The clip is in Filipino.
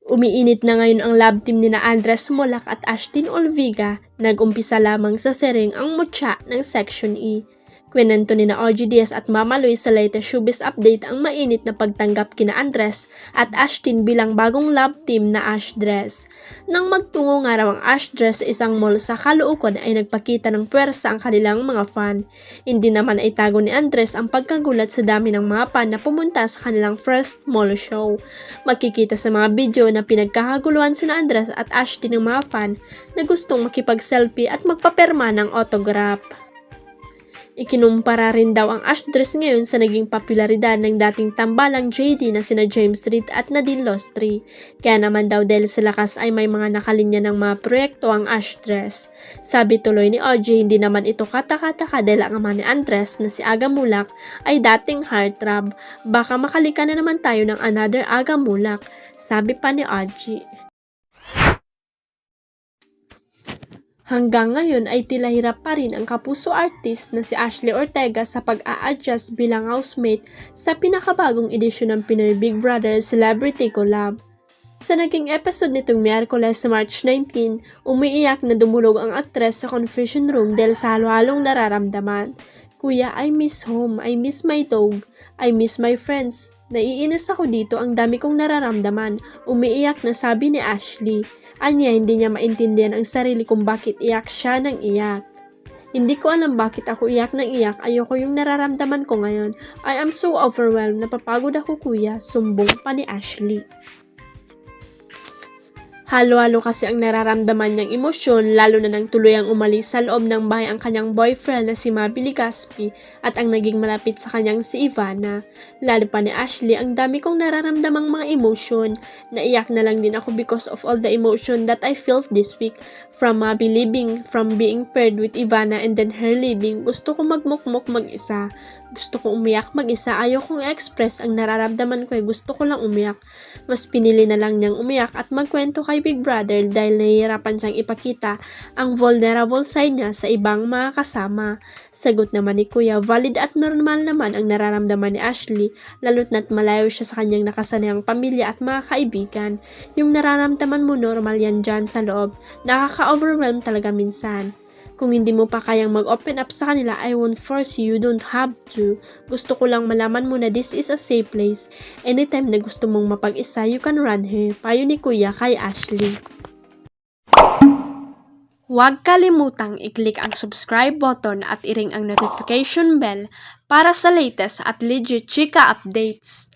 Umiinit na ngayon ang love team ni na Andres Mollac at Ashlyn Olvega. Nag-umpisa lamang sa sering ang mutya ng Section E. Kwento ni na OG Diaz at Mama Luis sa latest showbiz update ang mainit na pagtanggap kina Andres at Ashlyn bilang bagong love team na Ashdress. Nang magtungo nga raw ang Ashdress sa isang mall sa Caloocan ay nagpakita ng puwersa ang kanilang mga fan. Hindi naman ay tago ni Andres ang pagkagulat sa dami ng mga fan na pumunta sa kanilang first mall show. Makikita sa mga video na pinagkakaguluhan sina Andres at Ashlyn ng mga fan na gustong makipag-selfie at magpaperma ng autograph. Ikinumpara rin daw ang Ashdress ngayon sa naging popularidad ng dating tambalang JD na sina James Reid at Nadine Lostri. Kaya naman daw dahil sa lakas ay may mga nakalinya ng mga proyekto ang Ashdress. Sabi tuloy ni OG, hindi naman ito katakataka dahil ang ama ni Andres na si Aga Mollac ay dating heartthrob. Baka makalika na naman tayo ng another Aga Mollac, sabi pa ni OG. Hanggang ngayon ay tila hirap pa rin ang kapuso artist na si Ashley Ortega sa pag-a-adjust bilang housemate sa pinakabagong edisyon ng Pinoy Big Brother Celebrity Collab. Sa naging episode nitong Miyerkules sa March 19, umiiyak na dumulog ang aktres sa confession room dahil sa halo-halong nararamdaman. Kuya, I miss home, I miss my dog, I miss my friends. Naiinis ako dito, ang dami kong nararamdaman. Umiiyak na sabi ni Ashley. Anya, hindi niya maintindihan ang sarili kung bakit iyak siya ng iyak. Hindi ko alam bakit ako iyak ng iyak, ayoko yung nararamdaman ko ngayon. I am so overwhelmed, napapagod ako kuya, sumbong pa ni Ashley. Halo-halo kasi ang nararamdaman niyang emosyon lalo na nang tuluyang umalis sa loob ng bahay ang kanyang boyfriend na si Maby Legaspi at ang naging malapit sa kanyang si Ivana. Lalo pa ni Ashley, ang dami kong nararamdamang mga emosyon. Naiyak na lang din ako because of all the emotion that I felt this week. From Maby leaving, from being paired with Ivana and then her leaving, gusto ko magmukmok mag-isa. Gusto ko umiyak mag-isa, ayaw kong i-express ang nararamdaman ko gusto ko lang umiyak. Mas pinili na lang niyang umiyak at magkwento kay Big Brother dahil nahihirapan siyang ipakita ang vulnerable side niya sa ibang mga kasama. Sagot naman ni Kuya, valid at normal naman ang nararamdaman ni Ashley, lalo't na't malayo siya sa kanyang nakasanayang pamilya at mga kaibigan. Yung nararamdaman mo normal yan dyan sa loob, nakaka-overwhelm talaga minsan. Kung hindi mo pa kayang mag-open up sa kanila, I won't force you, you don't have to. Gusto ko lang malaman mo na this is a safe place. Anytime na gusto mong mapag-isa, you can run here. Payo ni Kuya kay Ashley. Huwag kalimutang i-click ang subscribe button at i-ring ang notification bell para sa latest at legit chika updates.